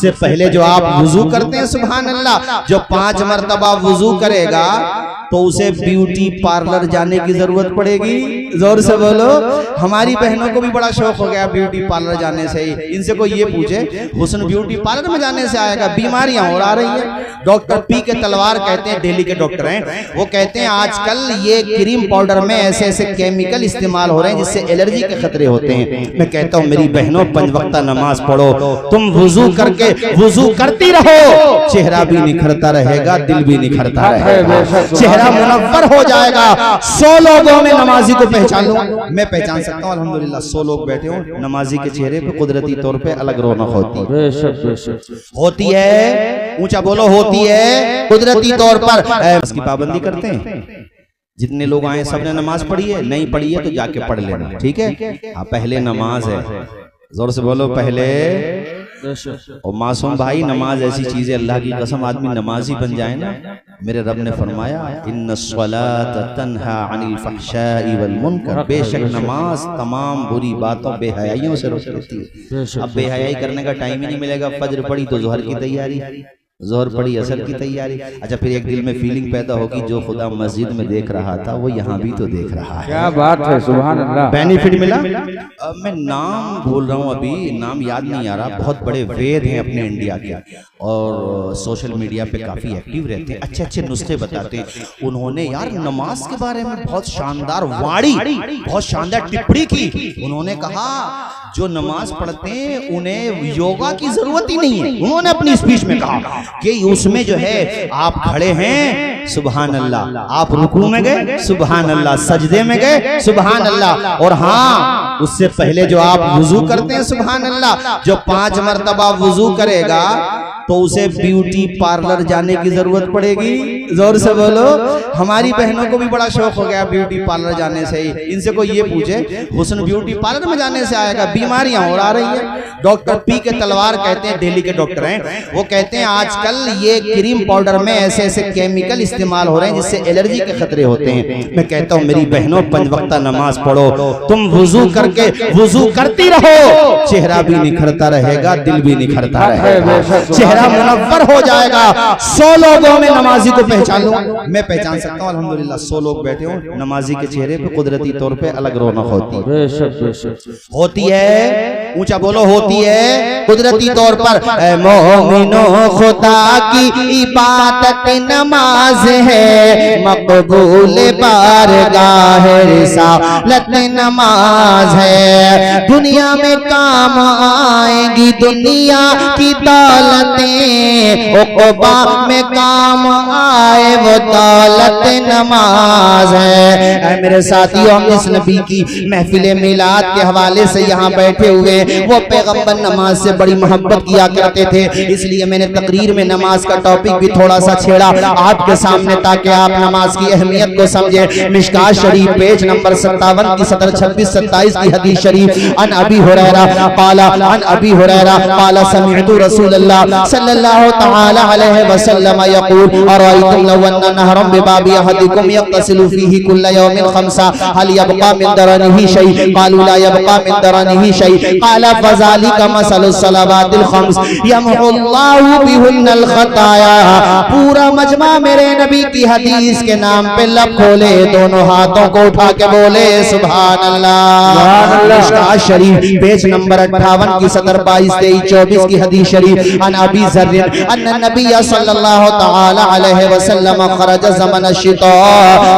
उससे पहले जो आप वुजू करते हैं, सुभान अल्लाह, जो 5 मरतबा वुजू करेगा तो उसे ब्यूटी पार्लर जाने की जरूरत पड़ेगी। जोर से बोलो। हमारी बहनों को भी बड़ा शौक हो गया ब्यूटी पार्लर जाने से। इनसे कोई ये पूछे हुस्न ब्यूटी पार्लर में जाने से आएगा? बीमारियां और आ रही है। डॉक्टर पी के तलवार कहते हैं, दिल्ली के डॉक्टर हैं, वो कहते हैं आजकल ये क्रीम पाउडर में ऐसे ऐसे केमिकल इस्तेमाल हो रहे हैं जिससे एलर्जी के खतरे होते हैं। मैं कहता हूँ मेरी बहनों, 5 वक्ता नमाज पढ़ो, तुम वुजू करके वुजू करती रहो, चेहरा भी निखरता रहेगा, दिल भी निखरता रहेगा, चेहरा मुनव्वर हो जाएगा। 100 लोगों में नमाजी को पहचान लो, मैं पहचान सकता हूँ अल्हम्दुलिल्लाह। 100 लोग बैठे हो, नमाजी के चेहरे पे कुदरती तौर पे अलग रौनक होती है। ऊंचा बोलो, होती है कुदरती तौर पर। इसकी पाबंदी करते हैं। जितने लोग आए सबने नमाज पढ़ी है, नहीं पढ़ी है तो जाके पढ़ लेना, ठीक है। हाँ, पहले नमाज है, जोर से बोलो पहले। और मासूम भाई, नमाज ऐसी चीज है, अल्लाह की कसम आदमी नमाजी बन जाए ना, मेरे रब ने फरमाया इन्नस्सलात तन्हा अनिल फहशाई वल मुनकर, बेशक नमाज तमाम बुरी बातों बेहयाइयों से रोकती है। अब बेहयाई करने का टाइम ही नहीं मिलेगा। फज्र पढ़ी तो ज़ोहर की तैयारी, ज़ोहर पढ़ी असर की तैयारी। अच्छा, फिर एक दिल में फीलिंग पैदा होगी जो खुदा मस्जिद में देख रहा था वो यहाँ भी तो देख रहा है। क्या बात है, सुभान अल्लाह। बेनिफिट मिला। मैं नाम भूल रहा हूँ, अभी नाम याद नहीं आ रहा। बहुत बड़े वेद हैं अपने इंडिया के और सोशल मीडिया पे काफी एक्टिव रहते हैं, अच्छे अच्छे नुस्खे बताते हैं। उन्होंने यार नमाज के बारे में बहुत शानदार वाणी, बहुत शानदार टिप्पणी की। उन्होंने कहा जो नमाज पढ़ते हैं उन्हें योगा की जरूरत ही नहीं है। उन्होंने अपनी स्पीच में कहा कि उसमें जो है आप खड़े हैं, सुभान अल्लाह, आप रुकू में गए, सुभान अल्लाह, सजदे में गए, सुभान अल्लाह, और हाँ उससे पहले जो आप वुजू करते हैं, सुभान अल्लाह, जो 5 मरतबा वुजू करेगा तो उसे ब्यूटी पार्लर जाने की जरूरत पड़ेगी। जोर से बोलो। हमारी बहनों को भी बड़ा शौक हो गया ब्यूटी पार्लर जाने से। इनसे कोई ये पूछे हुस्न ब्यूटी पार्लर में जाने से आएगा? बीमारियां और आ रही है। डॉक्टर पी के तलवार कहते हैं, दिल्ली के डॉक्टर हैं, वो कहते हैं आजकल ये क्रीम पाउडर में ऐसे ऐसे केमिकल इस्तेमाल हो रहे हैं जिससे एलर्जी के खतरे होते हैं। मैं कहता हूँ मेरी बहनों, 5 वक्ता नमाज पढ़ो, तुम वुजू करके वुजू करती रहो, चेहरा भी निखरता रहेगा, दिल भी निखरता रहेगा, चेहरा मुनव्वर हो जाएगा। 100 लोगों में नमाजी को पहचान लो, मैं पहचान सकता हूँ अल्हम्दुलिल्लाह। 100 लोग बैठे हो, नमाजी के चेहरे पे कुदरती तौर पे अलग रौनक होती है। ऊंचा बोलो, होती है कुदरती तौर पर। मोमिनो, खुदा की इबादत नमाज है, मकबूल बारगाह रिसालत नमाज है। दुनिया में काम आएगी दुनिया की दौलतें, उक़बा में काम आए वो दौलत नमाज है। मेरे साथियों, हम इस नबी की महफिल मिलाद के हवाले से यहाँ बैठे हुए, वो पैगंबर नमाज से बड़ी मोहब्बत किया करते थे, इसलिए मैंने तकरीर में नमाज का टॉपिक भी थोड़ा सा छेड़ा आपके सामने ताकि आप नमाज की अहमियत को समझे। मिशकात शरीफ पेज नंबर 57 की सतर 26-27 की हदीस शरीफ। अन अबी हुरैरा काला अन अबी हुरैरा काला समिअतु रसूलल्लाह सल्लल्लाहु तआला अलैहि वसल्लम यक़ूल अरायतुम लव अन्ना नहरम बिबाबि अहदिकुम यग़तसिलु फीही कुल्ल यौमिन खमसा हल यबक़ा मिन दरनिही शै? क़ालू ला यबक़ा मिन दरनिही शै। क़ाला फ़ज़ालिका मसलुस सलावातिल खम्स यमहुल्लाहु बिहुन्नल खताया। पूरा मजमा मेरे नबी की हदीस के नाम पे लब खोले, दोनों हाथों को उठा के बोले सुभान अल्लाह। मिशकात शरीफ पेज नंबर 58 की सतर 22-23-24 की हदीस शरीफ। अन अबी ज़र्र अन्ना नबी सल्लल्लाहु तआला अलैहि वसल्लम खरज ज़मन अश-शिता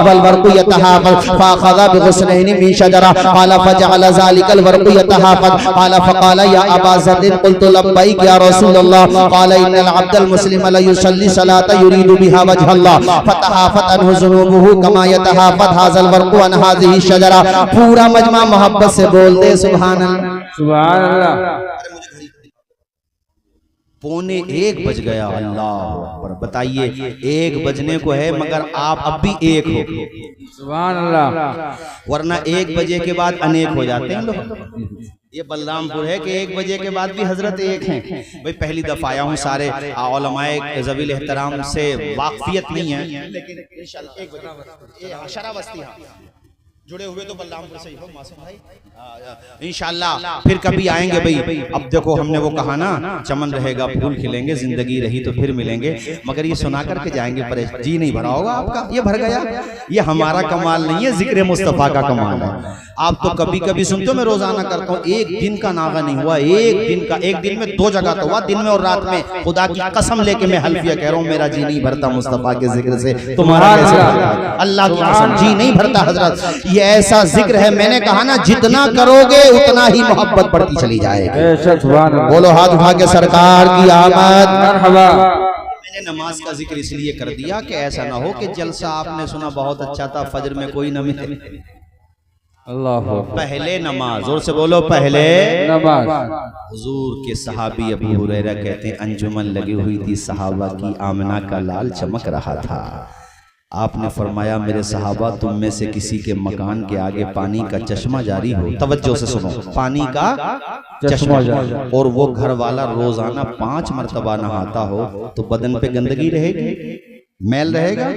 वल वर्क़ु यतहाफ़ज़ फ़अख़ज़ बिग़ुस्नैनि मिन शजरा क़ाला फ़जअल ज़ालिकल वर्क़ु यतहाफ़ज़ क़ाला फ़क़ाल या अबा ज़र्र क़ुल्तु लब्बैक या रसूलल्लाह क़ाल इन्नल अब्दल मुस्लिम ला युसल्ली सलाता युरीदु बिहा वजहल्लाह फ़तहाफ़त अन्हु ज़ुनूबुहु कमा यतहाफ़त हाज़ल वर्क़ु अन हाज़िही शजरा। पूरा मजमा मोहब्बत से बोल दे सुभान अल्लाह, सुभान अल्लाह। 1:45 बज गया। अल्लाह अकबर। बताइए 1 बजने को है मगर आप अब भी एक हो, सुभान अल्लाह। वरना 1 बजे के बाद अनेक हो जाते हैं लोग। ये बलरामपुर है कि 1 बजे के बाद भी हजरत एक हैं। भाई पहली दफा आया हूँ, सारे उलमाए ज़वील एहतराम से वाकफियत नहीं है, लेकिन इंशाअल्लाह 1 बजे शराबस्ती। जुड़े हुए तो बलरामपुर से ही हो मासूम भाई। इंशाल्लाह फिर कभी आएंगे भाई। अब देखो हमने वो कहा ना, चमन रहेगा फूल खिलेंगे, जिंदगी रही तो फिर मिलेंगे। मगर ये सुना करके जाएंगे, पर जी नहीं भरा होगा आपका, ये भर गया। ये हमारा कमाल नहीं है, जिक्र मुस्तफा का कमाल है। आप तो कभी कभी सुनते हो, मैं रोजाना करता हूँ, एक दिन का नागा नहीं हुआ, एक दिन में 2 जगह तो हुआ, दिन में और रात में। खुदा की कसम लेके मैं हल्फिया कह रहा हूँ, मेरा जी नहीं भरता मुस्तफा के जिक्र से, तुम्हारा कैसे भरता? अल्लाह की कसम जी नहीं भरता हजरत। ये ऐसा जिक्र है, मैंने कहा ना, जितना करोगे उतना ही मोहब्बत बढ़ती चली जाएगी। बोलो हाथ उठा के सरकार की आमद। मैंने नमाज का जिक्र इसलिए कर दिया कि ऐसा ना हो कि जलसा आपने सुना बहुत अच्छा था, फजर में कोई न मिले। अल्लाह पहले नमाज, जोर से बोलो, पहले नमाज। हुजूर के सहाबी अबू हुरैरा कहते हैं, अंजुमन लगी हुई थी सहाबा की, आमना का लाल चमक रहा था। आपने फरमाया, मेरे सहाबा, तुम में से किसी के मकान के आगे पानी का चश्मा जारी हो, तवज्जो से सुनो, पानी का चश्मा जारी, और वो घर वाला रोजाना 5 मरतबा नहाता हो, तो बदन पे गंदगी रहेगी, मैल रहेगा?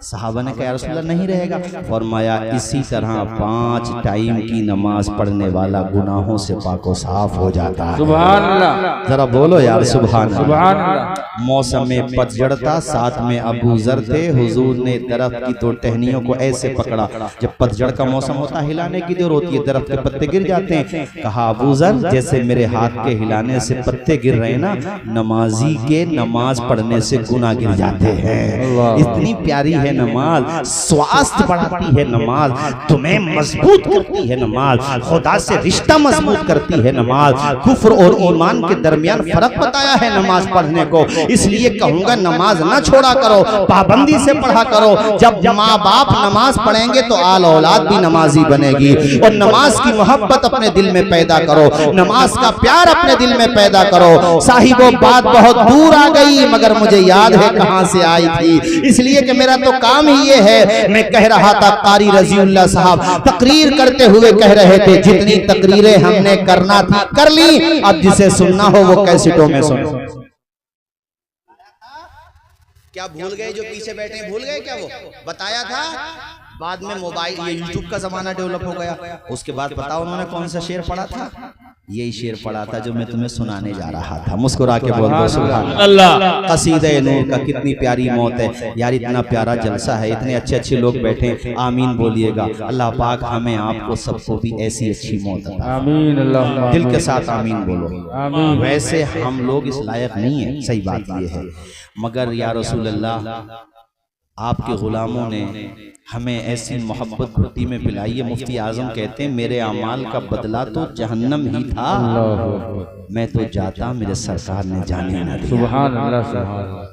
सहाबा ने कहा, या रसूलल्लाह नहीं रहेगा। फरमाया, इसी तरह 5 टाइम की नमाज पढ़ने वाला गुनाहों से पाको साफ हो जाता है। सुभान अल्लाह। जरा बोलो यार सुभान अल्लाह। मौसम में पतझड़ था, साथ में अबू जर थे। हुजूर ने दरख्त की 2 टहनियों को ऐसे पकड़ा, जब पतझड़ का मौसम होता है, हिलाने की देर होती है, दरख्त के पत्ते गिर जाते हैं। कहा, अबू जर, जैसे मेरे हाथ के हिलाने से पत्ते गिर रहे ना, नमाजी के नमाज पढ़ने से गुनाह गिर जाते हैं। इतनी प्यारी है नमाज, स्वास्थ्य बढ़ाती है नमाज, तुम्हें मजबूत करती है नमाज, खुदा से रिश्ता मजबूत करती है नमाज, कुफ्र और ईमान के दरमियान फर्क बताया है नमाज पढ़ने को। इसलिए कहूंगा, नमाज ना छोड़ा करो, पाबंदी से पढ़ा करो। जब माँ बाप नमाज पढ़ेंगे तो आल औलाद भी नमाजी बनेगी। और नमाज की मोहब्बत अपने दिल में पैदा करो, नमाज का प्यार अपने दिल में पैदा करो। साहिबो, बात बहुत दूर आ गई, मगर मुझे याद है कहां से आई थी, इसलिए कि मेरा तो काम ही ये है। मैं कह रहा था, कारी रजीउल्लाह साहब तकरीर करते हुए कह रहे थे, जितनी तकरीरें हमने करना थी कर ली, अब जिसे सुनना हो वो कैसेटों में सुनो। क्या भूल गए जो पीछे बैठे, भूल गए क्या? वो बताया था, बाद में मोबाइल, ये यूट्यूब का जमाना डेवलप हो गया। उसके बाद पता उन्होंने कौन सा शेर पढ़ा था? यही शेर पढ़ा था जो मैं तुम्हें सुनाने जा रहा था। मुस्कुरा के बोल दो सुभान अल्लाह। कसीदे नूर का कितनी प्यारी मौत है यार, इतना प्यारा जलसा है, इतने अच्छे अच्छे लोग बैठे, आमीन बोलिएगा। अल्लाह पाक हमें आपको सबको भी ऐसी अच्छी मौत अता, आमीन। अल्लाह दिल के साथ आमीन बोलो, आमीन। वैसे हम लोग इस लायक नहीं है, सही बात ये है, मगर या रसूल अल्लाह, आपके गुलामों ने हमें ऐसी मोहब्बत घुट्टी में पिलाई है। मुफ्ती आजम कहते हैं, मेरे अमाल का बदला तो जहन्नम ही था, मैं तो जाता मेरे सरकार ने जाने न दिया। सुभान अल्लाह, सुभान अल्लाह।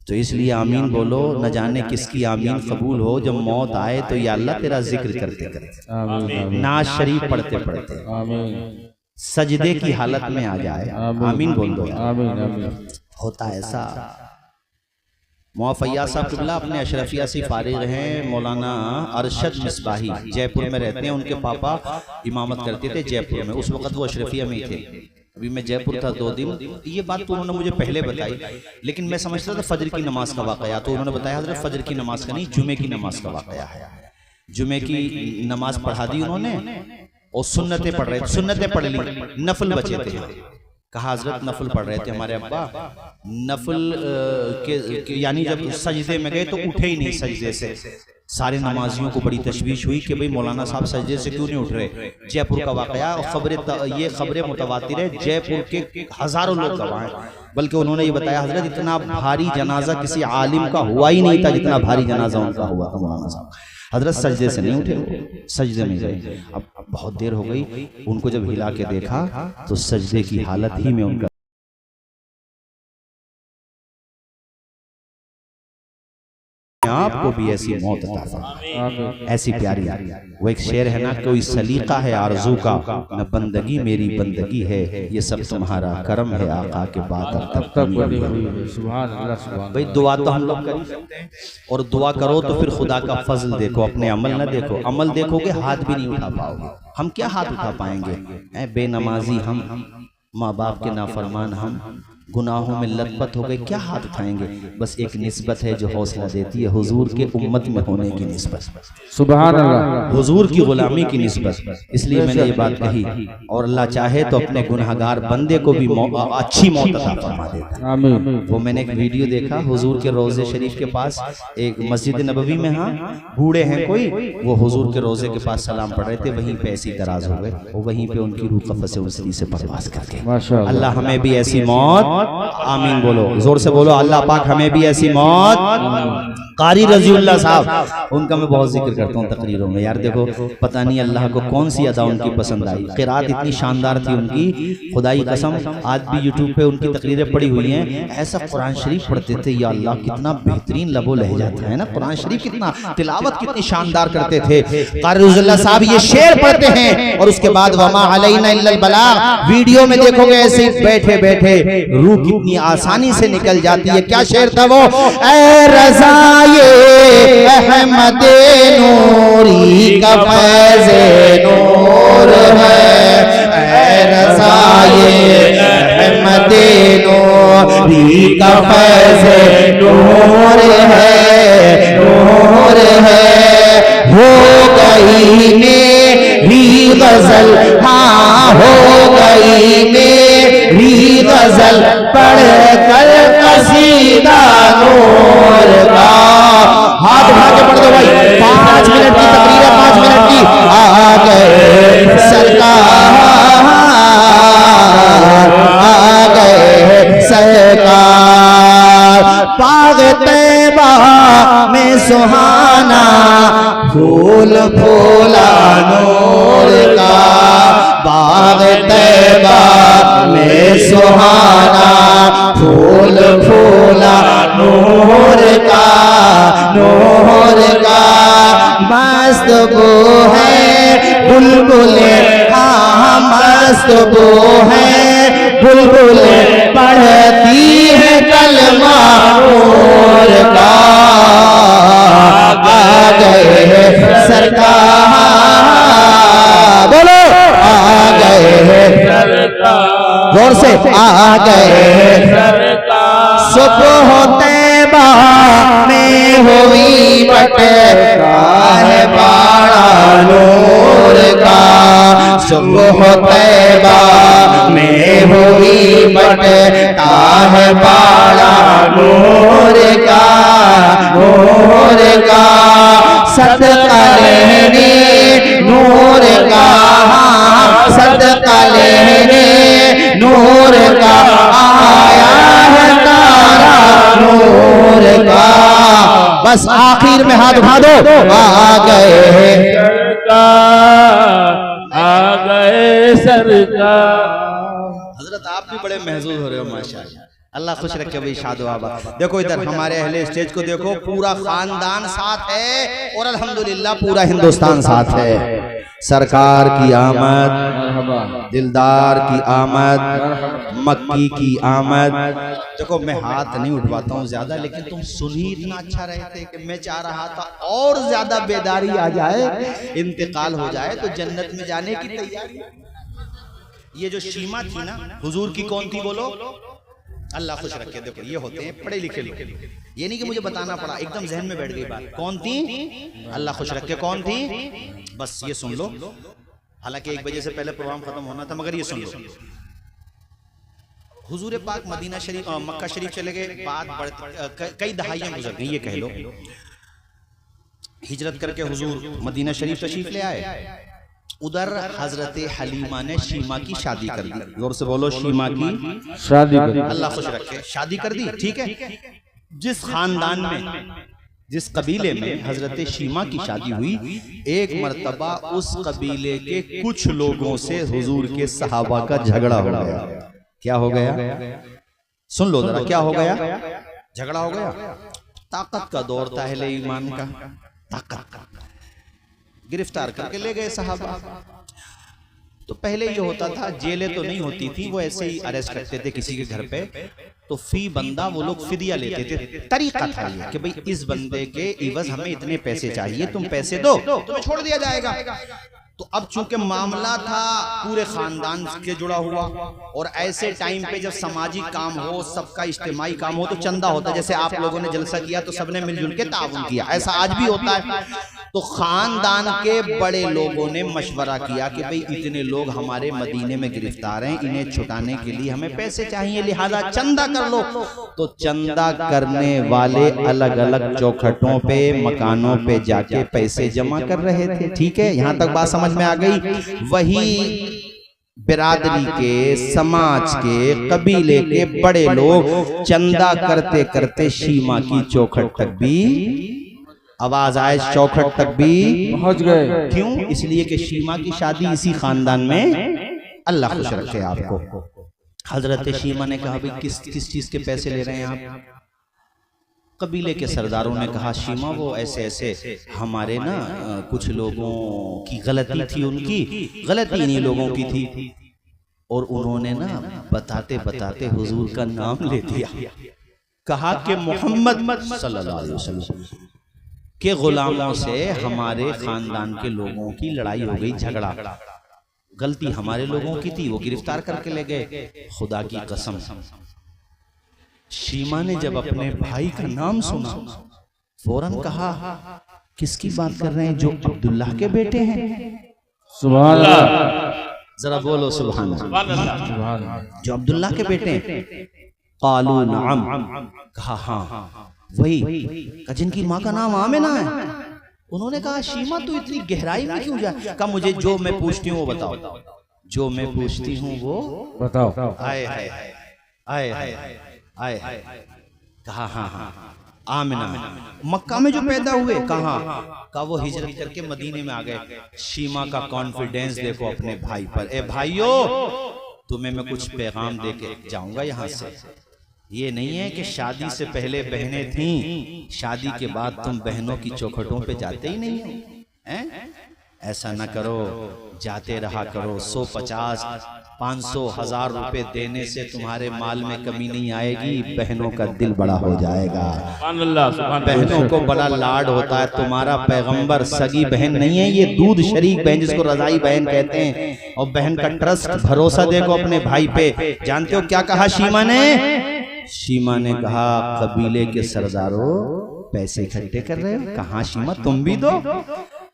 तो इसलिए आमीन बोलो, न जाने किसकी आमीन कबूल हो। जब मौत आए तो या अल्लाह तेरा जिक्र करते करते, नाज शरीफ पढ़ते पढ़ते, सजदे की हालत में आ जाए, आमीन बोल दो। होता ऐसा, मौफैया साहब किबला अपने अशरफिया से फारिग हैं। मौलाना अरशद मिसबाही जयपुर में रहते हैं, उनके पापा इमामत करते थे जयपुर में, उस वक्त वो अशरफिया में ही थे। अभी मैं जयपुर था 2 दिन, ये बात तो उन्होंने मुझे पहले बताई, लेकिन मैं समझता था फजर की नमाज का वाकया, तो उन्होंने बताया हज़रत फजर की नमाज का नहीं, जुमे की नमाज का वाकया है। जुमे की नमाज पढ़ा दी उन्होंने और सुन्नतें पढ़ रहे थे, सुन्नतें पढ़ ली, नफल बचे थे। कहा हजरत नफल पढ़ रहे थे हमारे अब्बा, नफल के यानी जब सजदे में गए तो उठे ही नहीं सजदे से। सारे नमाजियों को बड़ी तशवीश हुई कि भाई मौलाना साहब सजदे से क्यों नहीं उठ रहे। जयपुर का वाकया, ये खबरें मुतवातिर है, जयपुर के हजारों लोग गवाह हैं। बल्कि उन्होंने ये बताया, हजरत इतना भारी जनाजा किसी आलिम का हुआ ही नहीं था जितना भारी जनाजा उनका हुआ था मौलाना साहब। हजरत सजदे से नहीं उठे, सजदे में गए। अब बहुत देर हो गई, उनको जब हिला के देखा तो सजदे की हालत ही में उनका आपको भी ऐसी मौत अता फरमाए, ऐसी प्यारी। वो एक शेर है ना, कोई सलीका है आरज़ू का, न बंदगी मेरी बंदगी है, ये सब तुम्हारा करम है आका के बाद अब तक बनी हुई। सुभान अल्लाह, सुभान। भाई दुआ तो हम लोग कर ही सकते हैं, और दुआ करो तो फिर खुदा का फजल देखो, अपने अमल ना देखो। अमल देखोगे हाथ भी नहीं उठा पाओगे। हम क्या हाथ उठा पाएंगे? बेनमाजी हम, माँ बाप के नाफरमान हम, गुनाहों में लथपथ हो गए, क्या हाथ उठाएंगे? बस एक निस्बत है जो हौसला देती है, हुजूर के उम्मत में होने की निस्बत, सुभान अल्लाह, हुजूर की गुलामी की निस्बत। इसलिए मैंने ये बात कही, और अल्लाह चाहे तो अपने गुनहगार बंदे को भी अच्छी मौत अता फरमा देता है। आमीन। वो मैंने एक वीडियो देखा, हुजूर के रोजे शरीफ के पास एक मस्जिद नबवी में, हाँ बूढ़े हैं कोई, वो हुजूर के रोजे के पास सलाम पढ़ रहे थे, वहीं पे ऐसी दराज हो गए, वहीं पे उनकी रूह कफ़स उनसरी से परवास कर गई। माशाअल्लाह, अल्लाह हमें भी ऐसी मौत, आमीन बोलो, जोर से बोलो, अल्लाह पाक हमें भी ऐसी मौत। कारी रजीउल्लाह साहब, उनका मैं बहुत जिक्र करता हूँ तकरीरों में। यार देखो, पता नहीं अल्लाह को कौन सी अदा उनकी पसंद आई, क़िरात इतनी शानदार थी उनकी, खुदाई कसम। आज भी यूट्यूब पे उनकी तकरीरें पड़ी हुई हैं। ऐसा कुरान शरीफ पढ़ते थे, या अल्लाह कितना बेहतरीन लबो लहजा था, है ना। कुरान शरीफ कितना, तिलावत कितनी शानदार करते थे। कारी रजीउल्लाह साहब ये शेर पढ़ते हैं, और उसके बाद वमा अलैना इल्लल बलाग, वीडियो में देखोगे ऐसे बैठे बैठे रूह कितनी आसानी से निकल जाती है। क्या शेर था वो? ऐ रज़ा ये अहमदे नूरी का फैज़े नूर है, ऐ रज़ा ये अहमदे नूरी का फैज़े नूर है, नूर है। हो गई मेरी गजल, हाँ हो गई मेरी गजल, पढ़ कर कसीदा नूर का। हाथ उठा के पढ़ दो भाई, 5 मिनट की तकरीर है, 5 मिनट की। आ गए सरकार, आ गए सरकार, बाग तैबा में सुहाना फूल फूला नूर का, बाग तैबा में सुहाना फूल फूला नूर का, नूर का। मस्त वो है बुलबुले, हाँ मस्त वो है बुलबुले, पढ़ती है कलमा नूर का। आ गए सरकार, बोलो आ गए सरकार, जोर से आ गए सरकार। सुबह तैबा में हुई बटका है बाड़ा नूर का, सुबह तैबा में हुई बटका है बाड़ा नूर का, नूर का। सदका लेने नूर का, सदका लेने नूर का, आया है तारा नूर का। बस आखिर में हाथ उठा दो, आ गए सरकार, आ गए सरकार। हजरत आप भी बड़े महसूस हो रहे हो, माशाअल्लाह, अल्लाह खुश रखे भाई, शादो आबाद। देखो इधर हमारे अहले स्टेज को देखो, पूरा खानदान साथ है, और अल्हम्दुलिल्लाह पूरा हिंदुस्तान साथ है। सरकार की आमद, दिलदार की आमद, मक्की की आमद। देखो मैं हाथ नहीं उठवाता हूँ ज्यादा, लेकिन तुम सुन ही इतना अच्छा रहे थे कि मैं चाह रहा था और ज्यादा बेदारी आ जाए, इंतकाल हो जाए तो जन्नत में जाने की तैयारी। ये जो शीमा थी ना, हुजूर की कौन थी बोलो? अल्लाह खुश रखे। देखो ये होते हैं पढ़े लिखे लोग, ये नहीं कि मुझे बताना पड़ा, एकदम जहन में बैठ गई बात। कौन थी? अल्लाह खुश रखे, कौन थी? बस ये सुन लो। हालांकि 1 बजे से पहले प्रोग्राम खत्म होना था, मगर ये सुन लो। हुजूर पाक मदीना शरीफ, मक्का शरीफ चले गए, बात कई दहाइयां गुजर गई, ये कह लो। हिजरत करके हुजूर मदीना शरीफ तशरीफ ले आए। उधर हजरत हलीमा ने शीमा की शादी कर दी। जोर से बोलो, शीमा की शादी कर दी। अल्लाह खुश रखे, शादी कर दी। ठीक है, जिस खानदान में, जिस कबीले में हजरत शीमा की शादी हुई, एक मर्तबा उस कबीले के कुछ लोगों से हुजूर के सहाबा का झगड़ा हो गया। क्या हो गया? सुन लो जरा, क्या हो गया? झगड़ा हो गया। ताकत का दौर था अहले ईमान का, ताकत का। गिरफ्तार करके ले गए सहाबा। तो पहले ये होता था, जेलें तो नहीं होती थी, वो ऐसे ही अरेस्ट करते थे किसी के घर पे, तो फी बंदा वो लोग फिदिया लेते थे। तरीका था ये कि भाई इस बंदे के इवज हमें इतने पैसे चाहिए, तुम पैसे दो तुम्हें छोड़ दिया जाएगा। तो अब चूंकि मामला था पूरे खानदान के जुड़ा हुआ, और ऐसे टाइम पे जब सामाजिक काम हो, सबका इज्तिमाई काम हो, तो चंदा होता है। जैसे आप लोगों ने जलसा किया तो सबने मिलजुल के ताउन किया, ऐसा आज भी होता है। तो खानदान के बड़े लोगों ने मशवरा किया कि भाई इतने लोग हमारे मदीने में गिरफ्तार हैं, इन्हें छुटाने के लिए हमें पैसे चाहिए, लिहाजा चंदा कर लो। तो चंदा करने वाले अलग अलग चौखटों पे, मकानों पे जाके पैसे जमा कर रहे थे। ठीक है, यहां तक बात समझ में आ गई। वही बिरादरी के, समाज के, कबीले के बड़े लोग चंदा करते करते शीमा की चौखट तक भी, आवाज आए, चौखट तक भी पहुंच गए। क्यों? इसलिए कि शीमा की शादी इसी खानदान में, अल्लाह खुश रखे आपको। हजरत शीमा ने कहा भाई किस चीज के पैसे ले रहे हैं आप? कबीले के सरदारों ने कहा शीमा वो ऐसे ऐसे हमारे ना कुछ लोगों की गलती थी, उनकी गलती इन्हीं लोगों की थी, और उन्होंने ना बताते बताते हुजूर का नाम ले दिया। कहा कि मोहम्मद सल्लल्लाहु अलैहि वसल्लम के गुलामों से हमारे खानदान के लोगों की लड़ाई हो गई, झगड़ा, गलती हमारे लोगों की थी, वो गिरफ्तार करके ले गए। खुदा की कसम, शीमा ने जब अपने भाई का नाम सुना फौरन कहा किसकी बात कर रहे हैं? जो अब्दुल्ला के बेटे हैं। सुभान अल्लाह, जरा बोलो सुभान अल्लाह। सुभान अल्लाह। जो अब्दुल्ला के बेटे हैं। कालू नाम, कहा हाँ वही, जिनकी माँ का नाम आमिना है। उन्होंने कहा शीमा तू इतनी गहराई में क्यों जा? कहा मुझे जो मैं पूछती हूँ वो बताओ, जो मैं पूछती हूँ वो बताओ। आए आए आए आए आए, कहा हाँ हाँ आमिना मक्का में जो पैदा हुए। कहा वो हिजरत करके मदीने में आ गए। शीमा का कॉन्फिडेंस देखो अपने भाई पर। ए भाइयों, तुम्हें मैं कुछ पैगाम दे के जाऊंगा यहाँ से। ये नहीं है कि शादी से पहले बहनें थीं, शादी के बाद तुम बहनों की चौखटों पे जाते ही नहीं हो, हैं? ऐसा ना करो, जाते रहा करो। 150, 500, 1000 रुपए देने से तुम्हारे माल में कमी नहीं आएगी, बहनों का दिल बड़ा हो जाएगा। बहनों को बड़ा लाड होता है। तुम्हारा पैगंबर सगी बहन नहीं है, ये दूध शरीक बहन जिसको रजाई बहन कहते हैं। और बहन का ट्रस्ट, भरोसा देखो अपने भाई पे। जानते हो क्या कहा शीमा ने? शीमा ने कहा कबीले के सरदारों पैसे इकट्ठे कर रहे हो? कहा शीमा तुम भी दो।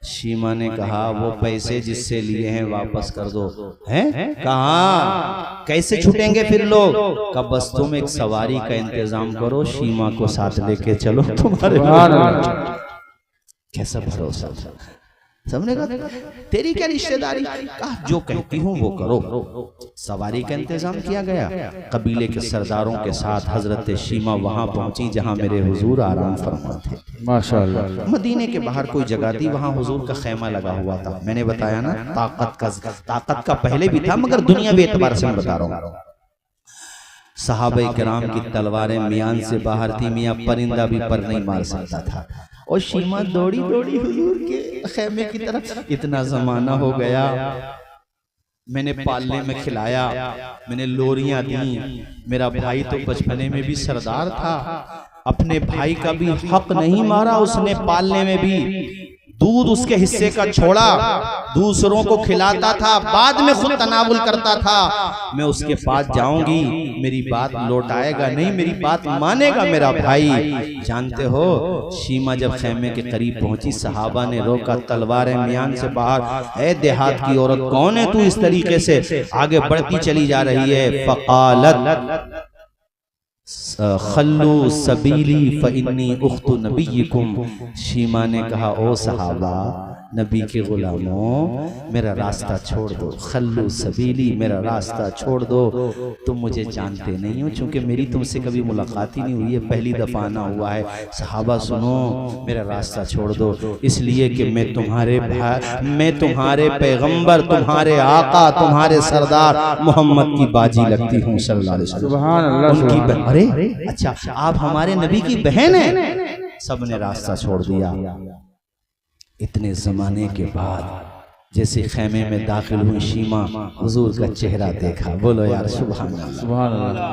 शीमा ने कहा वो पैसे जिससे लिए हैं वापस कर दो। हैं? कहा कैसे छूटेंगे फिर लोग? का बस तुम एक सवारी का इंतजाम करो, शीमा को साथ लेके चलो, तुम्हारे कैसा भरोसा। सबने कहा तेरी क्या रिश्तेदारी? कहा जो कहती हूँ वो करो। सवारी का इंतजाम किया गया। कबीले के सरदारों के साथ हजरत शीमा वहां पहुंची जहां मेरे हुजूर आराम फरमा थे। माशाअल्लाह। मदीने के बाहर कोई जगह थी, वहां हुजूर का खैमा लगा हुआ था। मैंने बताया ना ताकत का पहले भी था, मगर दुनियावी एतबार से मैं बता रहा हूँ। सहाबा किराम की तलवारें मियान से बाहर थी, मियां परिंदा भी पर नहीं मार सकता था। और शीमा दौड़ी दौड़ी हुजूर के खैमे की तरफ। इतना जमाना हो गया, मैंने पालने में खिलाया, मैंने लोरियां दी। मेरा भाई तो बचपने में भी सरदार था, अपने भाई का भी हक नहीं मारा उसने पालने में भी। दूध उसके हिस्से का छोड़ा, दूसरों को खिलाता था, बाद में खुद तनावुल करता था। मैं उसके पास जाऊंगी, मेरी बात लौटाएगा नहीं, मेरी बात मानेगा मेरा भाई। जानते हो शीमा जब खैमे के करीब पहुंची, सहाबा ने रोका, तलवारें मियान से बाहर। ए देहात की औरत कौन है तू? इस तरीके से आगे बढ़ती चली जा रही है। फकालत खल्लू सबीली फइन्नी उख्तु नबीकुम। शीमा ने कहा ओ सहाबा, नबी के गुलामों, मेरा रास्ता छोड़ दो। खल्लू सबीली, मेरा रास्ता छोड़ दो। तुम मुझे जानते नहीं हो, चूंकि मेरी तुमसे कभी मुलाकात ही नहीं हुई है, पहली दफा आना हुआ है। सहाबा सुनो, मेरा रास्ता छोड़ दो, इसलिए कि मैं तुम्हारे भाई, मैं तुम्हारे पैगंबर, तुम्हारे आका, तुम्हारे सरदार मोहम्मद की बाजी लगती हूँ सल्लल्लाहु अलैहि वसल्लम। सुभान अल्लाह। उनकी अरे अच्छा, आप हमारे नबी की बहन हैं। सबने रास्ता छोड़ दिया। इतने जमाने के बाद जैसे खैमे में दाखिल हुई शीमा, हुजूर का चेहरा देखा। बोलो यार सुभान अल्लाह, सुभान अल्लाह।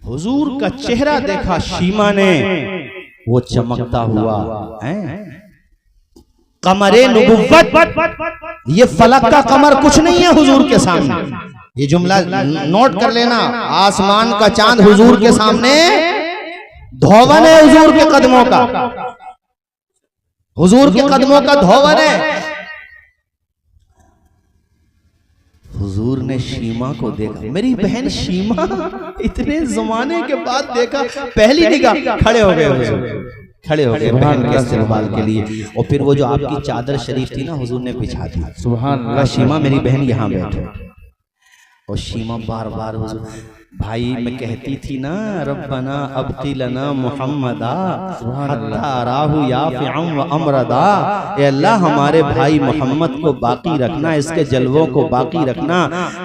हुजूर का चेहरा देखा शीमा ने, वो चमकता हुआ है। कमरे नुबुव्वत, ये फलक का कमर कुछ नहीं है हुजूर के सामने। ये जुमला नोट कर लेना, आसमान का चांद हुजूर के सामने धोवन है, हुजूर के कदमों का, हुजूर के कदमों का धोवन है। हुजूर ने शीमा को देखा, मेरी बहन शीमा, इतने जमाने के बाद देखा, पहली निगाह खड़े हो गए हुजूर, खड़े हो गए बहन के इस्तकबाल के लिए। और फिर वो जो आपकी चादर शरीफ थी ना, हुजूर ने बिछा दी। सुभान अल्लाह, शीमा मेरी बहन यहाँ बैठो। और शीमा बार बार हुजूर, भाई मैं कहती थी ना, रब्बना अब्क़ी लना मुहम्मदा हत्ता राहु याफ़िअन व अमरदा, ए अल्लाह हमारे भाई मोहम्मद को बाकी रखना, इसके जलवों को बाकी रखना।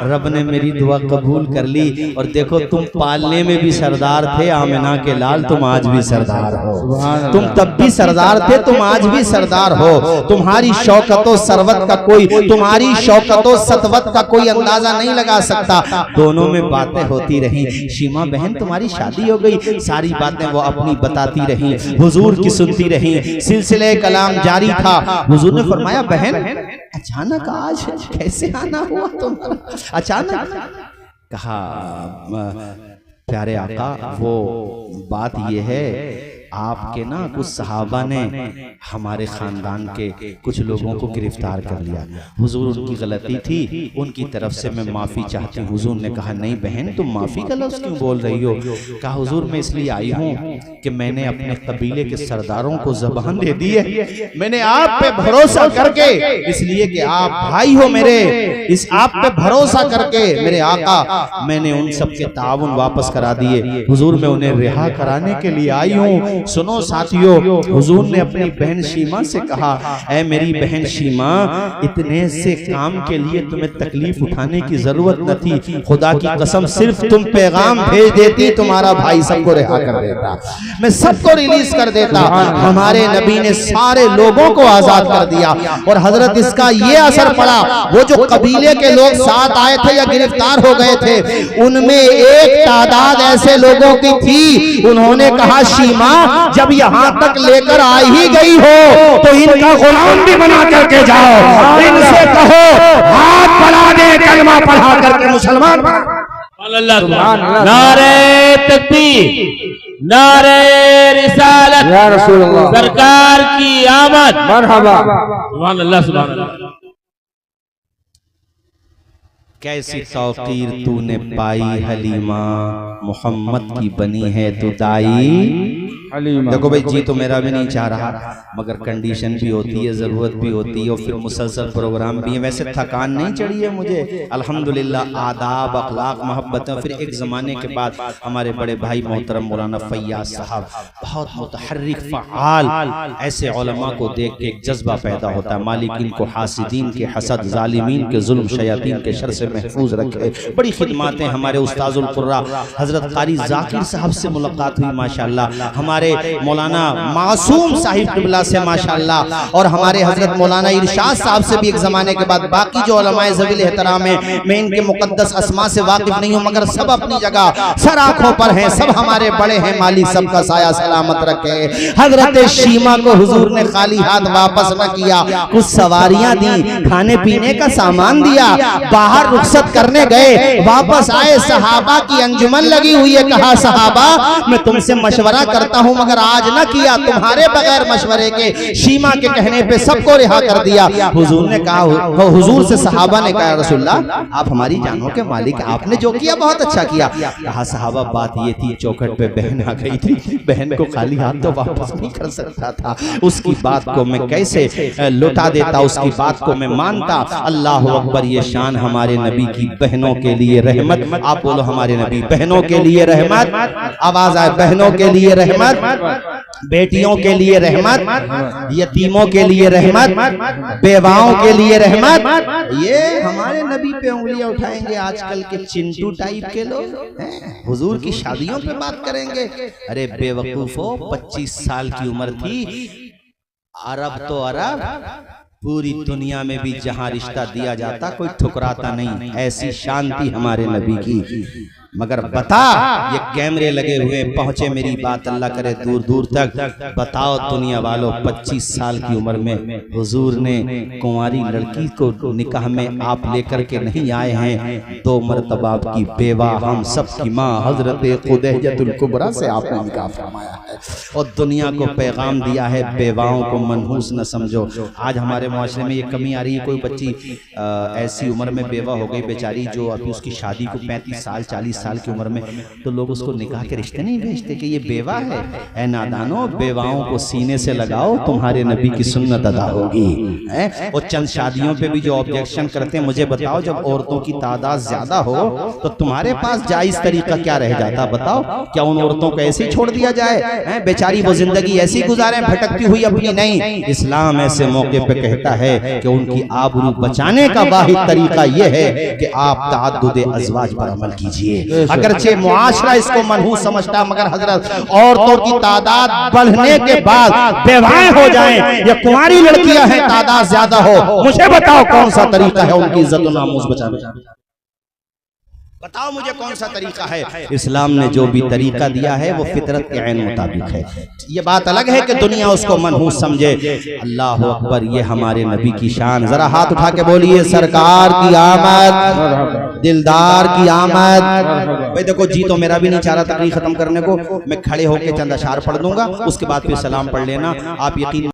रब ने मेरी दुआ कबूल कर ली। और देखो, तुम पालने में भी सरदार थे, आमिना के लाल, तुम आज भी सरदार हो। तुम तब भी सरदार थे, तुम आज भी सरदार हो। तुम्हारी शौकतो सरवत का कोई, तुम्हारी शौकतो सतवत का कोई अंदाजा नहीं लगा सकता। दोनों में बातें होती रही। शीमा बहन तुम्हारी शादी हो गई, सारी बातें वो अपनी बताती रही, हुजूर की सुनती रही, सिलसिले कलाम जारी था। हुजूर ने फरमाया, बहन अचानक आज कैसे आना हुआ तुम्हारा? अचानक कहा, प्यारे आका, वो बात ये है, आपके ना कुछ सहाबा ने हमारे खानदान के कुछ लोगों को गिरफ्तार कर लिया। हुजूर, उनकी गलती थी, उनकी तरफ से मैं माफ़ी चाहती हूँ। हुजूर ने कहा, नहीं बहन, तुम माफ़ी का लफ्ज़ क्यों बोल रही हो? कहा, हुजूर मैं इसलिए आई हूँ कि मैंने अपने कबीले के सरदारों को ज़बान दे दी है। मैंने आप पे भरोसा करके, इसलिए कि आप भाई हो मेरे, इस आप पे भरोसा करके मेरे आका, मैंने उन सब के ताउन वापस करा दिए। हुजूर मैं उन्हें रिहा कराने के लिए आई हूँ। सुनो साथियों, हुजूर ने अपनी बहन शीमा से कहा, ऐ मेरी बहन शीमा, इतने से काम के लिए तुम्हें तकलीफ उठाने की जरूरत न थी। खुदा की कसम, सिर्फ तुम पैगाम भेज देती, तुम्हारा भाई सबको रिहा कर देता, मैं सबको रिलीज कर देता। हमारे नबी ने सारे लोगों को आजाद कर दिया। और हजरत इसका ये असर पड़ा, वो जो कबीले के लोग साथ आए थे या गिरफ्तार हो गए थे, उनमें एक तादाद ऐसे लोगों की थी, उन्होंने कहा, शीमा जब यहाँ तक लेकर आ ही गई हो तो इनका गुलाम भी बना करके जाओ, इनसे कहो हाथ बढ़ा दे, कलमा पढ़ा करके मुसलमान। नारे तकबीर, नारे रिसालत, या रसूल अल्लाह, सरकार की आमद, मरहबा। सुभान अल्लाह, सुभान अल्लाह। कैसी तौकीर तूने पाई हलीमा, मोहम्मद की बनी है तू दाई। देखो भाई, जी तो मेरा भी नहीं चाह रहा, मगर कंडीशन भी होती है, ज़रूरत भी होती है, और फिर मुसलसल प्रोग्राम भी है। वैसे थकान नहीं चढ़ी है मुझे, अल्हम्दुलिल्लाह, आदाब, अखलाक, मोहब्बत। फिर एक ज़माने के बाद हमारे बड़े भाई मोहतरम मौलाना फैयाज साहब, बहुत मुतहर्रिक फ़आल, ऐसे उलमा को देख के एक जज्बा पैदा होता है, मालिक इनको हासिदीन के हसद, जालिमीन के जुल्म, शयातीन के शर से महफूज रखे। बड़ी खिदमातें हमारे उस्ताजुल कुर्रा हज़रत कारी ज़ाकिर साहब से मुलाकात हुई माशाअल्लाह, हमारे मौलाना मासूम साहिब किबला से माशाअल्लाह, और हमारे हजरत मौलाना इरशाद साहब से भी एक जमाने के बाद। बाकी जो उलमाए ज़वील एहतराम है, मैं इनके मुकद्दस अस्मा से वाकिफ नहीं हूँ, मगर सब अपनी जगह सर आंखों पर हैं, सब हमारे बड़े हैं, मालिक सबका साया सलामत रखे। हजरत शीमा को हुजूर ने खाली हाथ वापस न किया, कुछ सवारियां दी, खाने पीने का सामान दिया, बाहर रुखसत करने गए, वापस आए, सहाबा की अंजुमन लगी हुई है। कहा, सहाबा मैं तुमसे मशवरा करता हूँ, मगर आज न किया, तुम्हारे बगैर मशवरे के, शीमा के कहने पे सबको रिहा कर दिया। हुजूर ने कहा, हुजूर से सहाबा ने कहा, रसूलल्लाह आप हमारी जानों के मालिक, आपने जो किया बहुत अच्छा किया। कहा, सहाबा बात ये थी, चौखट पे बहन आ गई थी, बहन को खाली हाथ तो वापस नहीं कर सकता था, उसकी बात को मैं कैसे लौटा देता, उसकी बात को मैं मानता। अल्लाह अकबर, ये शान हमारे नबी की, बहनों के लिए रहमत। आप बोलो, हमारे नबी बहनों के लिए रहमत, आवाज आए, बहनों के लिए रहमत, बेटियों के लिए रहमत, यतीमों के लिए रहमत, बेवाओं के लिए रहमत। ये हमारे नबी पे उंगलियां उठाएंगे आजकल के चिंटू टाइप के लोग, हुजूर की शादियों पे बात करेंगे। अरे बेवकूफो, 25 साल की उम्र थी, अरब तो अरब, पूरी दुनिया में भी जहां रिश्ता दिया जाता कोई ठुकराता नहीं, ऐसी शान थी हमारे नबी की। मगर बता, ये कैमरे लगे हुए पहुंचे मेरी बात अल्लाह करे दूर दूर तक। बताओ दुनिया वालों, 25 साल की उम्र में हुजूर ने कुंवारी लड़की को निकाह में आप लेकर के नहीं आए हैं, 2 मरतबा की बेवा हम सब की माँ हजरत खुदैजतुल कुबरा से आपने निकाह फरमाया है और दुनिया को पैगाम दिया है बेवाओं को मनहूस न समझो। आज हमारे माशरे में ये कमी आ रही है, कोई बच्ची ऐसी उम्र में बेवा हो गई बेचारी, जो अभी उसकी शादी को 35 साल 40 साल की उम्र में, तो लोग उसको निकाह के रिश्ते नहीं भेजते कि ये बेवा है। ऐ नादानो, बेवाओं को सीने से लगाओ, तुम्हारे नबी की सुन्नत अदा होगी। और चंद शादियों पे भी जो ऑब्जेक्शन करते हैं, मुझे बताओ जब औरतों की तादाद ज्यादा हो तो तुम्हारे पास जायज तरीका क्या रह जाता? बताओ, क्या उन औरतों को ऐसे ही छोड़ दिया जाए? बेचारी वो जिंदगी ऐसी गुजारे भटकती हुई अपनी? नहीं, इस्लाम ऐसे मौके पे कहता है कि उनकी आबरू बचाने का वाहिद तरीका यह है कि आप तअद्दुद अज़वाज पर अमल कीजिए। अगरचे मुआशरा इसको मनहूस समझता, मगर हजरत औरतों की तादाद बढ़ने के बाद बेवाएं हो जाएं या कुंवारी लड़कियां हैं तादाद ज्यादा हो, मुझे बताओ कौन सा तरीका है उनकी इज्जत और नामूस बचाने का? बताओ मुझे कौन सा तरीका है? इस्लाम ने जो भी तरीका दिया है वो फितरत के ऐन मुताबिक है। ये बात अलग है कि दुनिया उसको मनहूस समझे। अल्लाह अकबर, ये हमारे नबी की शान। जरा हाथ उठा के बोलिए, सरकार की आमद, दिलदार की आमद। भाई देखो, जी तो मेरा भी नहीं चाह रहा तकरीर खत्म करने को, मैं खड़े होकर चंद अशार पढ़ दूंगा, उसके बाद फिर सलाम पढ़ लेना। आप यकीन